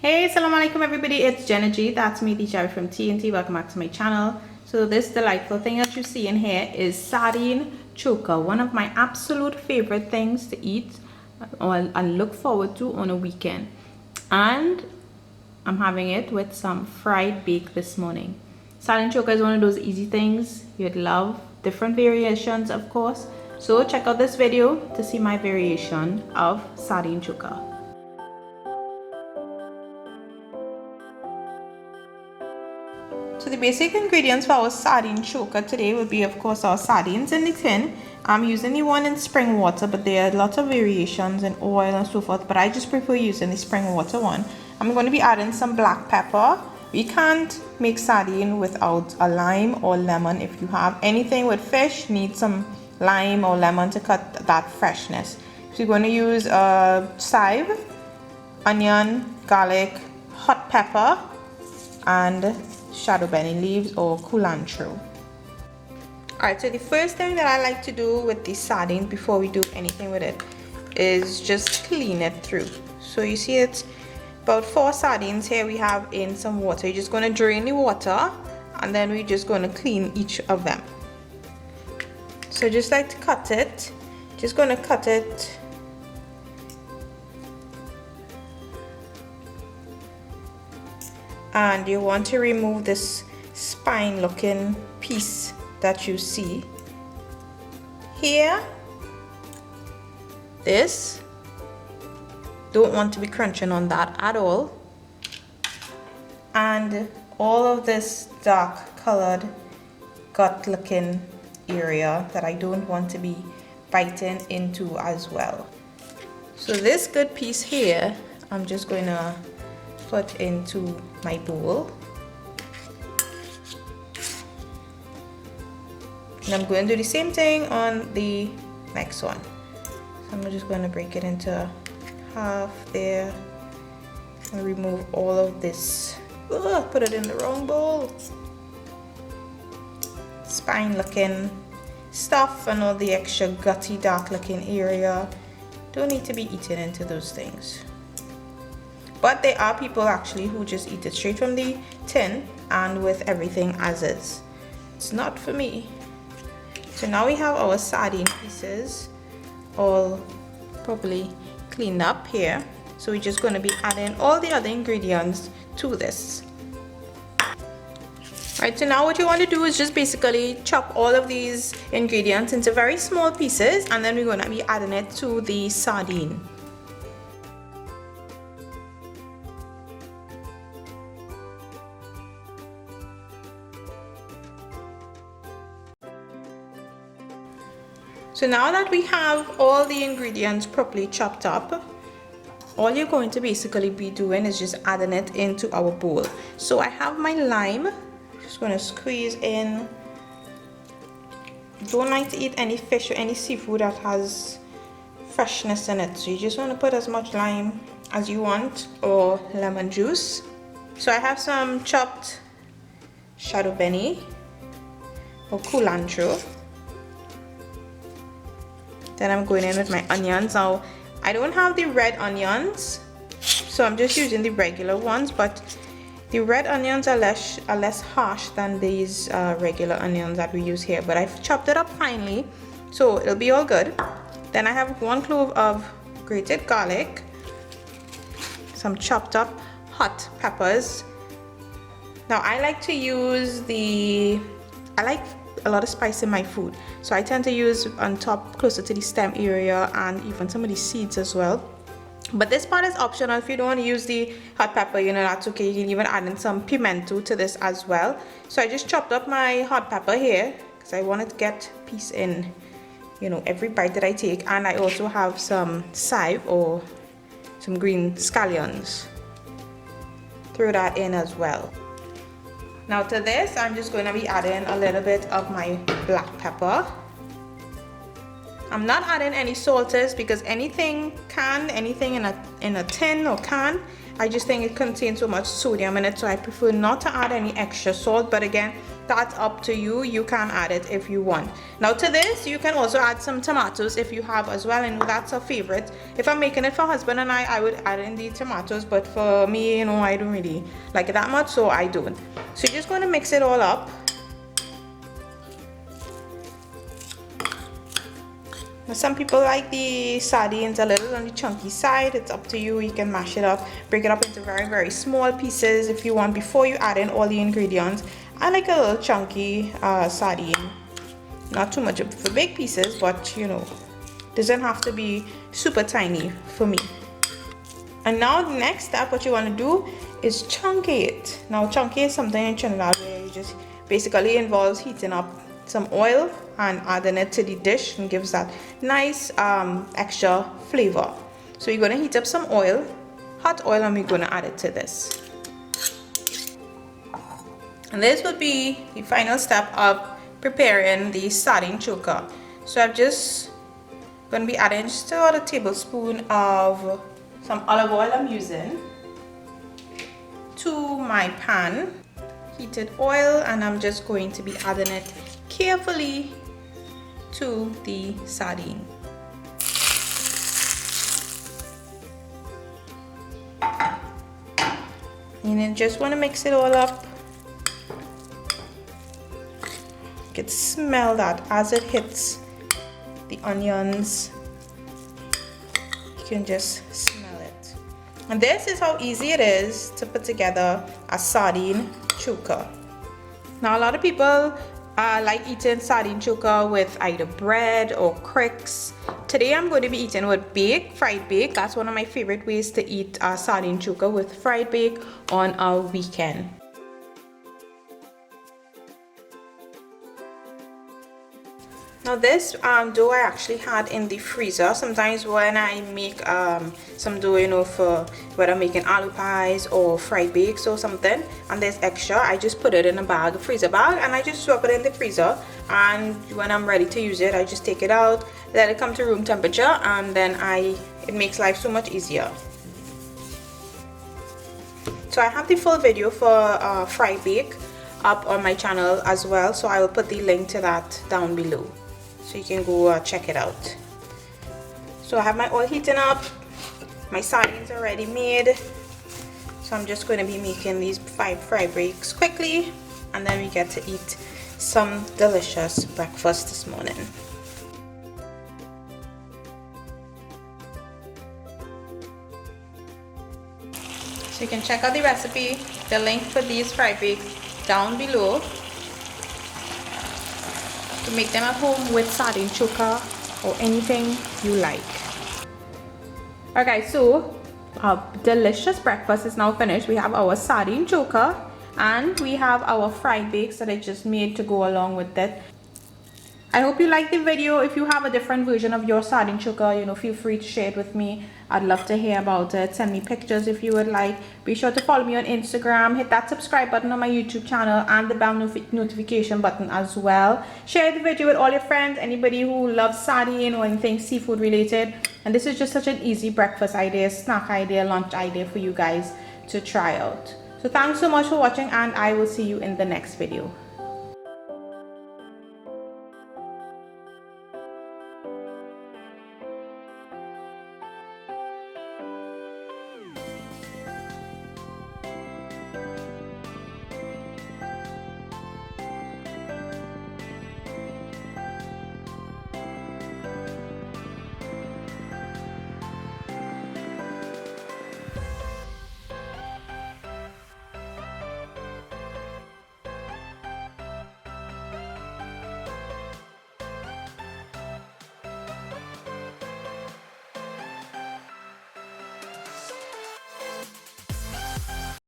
Hey, assalamu alaikum everybody, it's Jenna G, that's me, the Jerry from TNT. Welcome back to my channel. So this delightful thing that you see in here is Sardine Choka, one of my absolute favorite things to eat and look forward to on a weekend. And I'm having it with some fried bake this morning. Sardine Choka is one of those easy things you'd love, different variations of course. So check out this video to see my variation of Sardine Choka. So the basic ingredients for our sardine choka today will be, of course, our sardines in the tin. I'm using the one in spring water, but there are lots of variations in oil and so forth, but I just prefer using the spring water one. I'm going to be adding some black pepper. We can't make sardine without a lime or lemon. If you have anything with fish, need some lime or lemon to cut that freshness. So you're going to use chive, onion, garlic, hot pepper, and shadow benny leaves or culantro. Alright, so the first thing that I like to do with the sardine before we do anything with it is just clean it through. So you see it's about 4 sardines here we have in some water. You're just going to drain the water and then we're just going to clean each of them. So just like to cut it, just going to cut it and you want to remove this spine looking piece that you see here. This don't want to be crunching on that at all, and all of this dark colored gut looking area that I don't want to be biting into as well. So this good piece here I'm just going to put into my bowl, and I'm going to do the same thing on the next one. So I'm just going to break it into half there and remove all of this. Ugh, put it in the wrong bowl. Spine looking stuff and all the extra gutty dark looking area. Don't need to be eating into those things. But there are people actually who just eat it straight from the tin and with everything as is. It's not for me. So now we have our sardine pieces all properly cleaned up here. So we're just going to be adding all the other ingredients to this. Alright, so now what you want to do is just basically chop all of these ingredients into very small pieces, and then we're going to be adding it to the sardine. So now that we have all the ingredients properly chopped up, all you're going to basically be doing is just adding it into our bowl. So I have my lime, just going to squeeze in. Don't like to eat any fish or any seafood that has freshness in it, so you just want to put as much lime as you want or lemon juice. So I have some chopped shadow benny or culantro. Then I'm going in with my onions. Now I don't have the red onions, so I'm just using the regular ones, but the red onions are less harsh than these regular onions that we use here, but I've chopped it up finely so it'll be all good. Then I have 1 clove of grated garlic, some chopped up hot peppers. Now I like to use I like a lot of spice in my food, so I tend to use on top closer to the stem area and even some of the seeds as well. But this part is optional. If you don't want to use the hot pepper, you know, that's okay. You can even add in some pimento to this as well. So I just chopped up my hot pepper here because I wanted to get piece in, you know, every bite that I take. And I also have some chive or some green scallions. Throw that in as well. Now to this, I'm just going to be adding a little bit of my black pepper. I'm not adding any salters because anything in a tin or can I just think it contains so much sodium in it, so I prefer not to add any extra salt. But again, that's up to you. You can add it if you want. Now to this, you can also add some tomatoes if you have as well. I know that's a favorite. If I'm making it for husband and I would add in the tomatoes, but for me, you know, I don't really like it that much, so I don't. So you're just going to mix it all up. Now, some people like the sardines a little on the chunky side. It's up to you. You can mash it up, break it up into very, very small pieces if you want before you add in all the ingredients. I like a little chunky sardine. Not too much for big pieces, but you know, doesn't have to be super tiny for me. And now the next step, what you want to do is chunky it. Now chunky is something in Trinidad where you just basically involves heating up some oil and adding it to the dish, and gives that nice extra flavor. So you're going to heat up some oil, hot oil, and we're going to add it to this. And this would be the final step of preparing the sardine choka. So I'm just going to be adding just about a tablespoon of some olive oil I'm using to my pan, heated oil, and I'm just going to be adding it carefully to the sardine. And then just want to mix it all up. You can smell that as it hits the onions. You can just smell it. And this is how easy it is to put together a sardine choka. Now a lot of people like eating sardine choka with either bread or crix. Today I'm going to be eating with fried bake. That's one of my favorite ways to eat sardine choka, with fried bake on a weekend. Now this dough I actually had in the freezer. Sometimes when I make some dough, you know, for whether I'm making aloo pies or fried bakes or something, and there's extra, I just put it in a bag, a freezer bag, and I just swap it in the freezer. And when I'm ready to use it, I just take it out, let it come to room temperature, and then it makes life so much easier. So I have the full video for fried bake up on my channel as well, so I will put the link to that down below, so you can go check it out. So I have my oil heating up, my sardines are already made, so I'm just going to be making these 5 fried bakes quickly, and then we get to eat some delicious breakfast this morning. So you can check out the recipe, the link for these fried bakes down below, to make them at home with sardine choka or anything you like. Okay, so our delicious breakfast is now finished. We have our sardine choka and we have our fried bakes that I just made to go along with it. I hope you liked the video. If you have a different version of your sardine choka, you know, feel free to share it with me. I'd love to hear about it. Send me pictures if you would like. Be sure to follow me on Instagram. Hit that subscribe button on my YouTube channel and the bell notification button as well. Share the video with all your friends, anybody who loves sardine or anything seafood related. And this is just such an easy breakfast idea, snack idea, lunch idea for you guys to try out. So thanks so much for watching, and I will see you in the next video.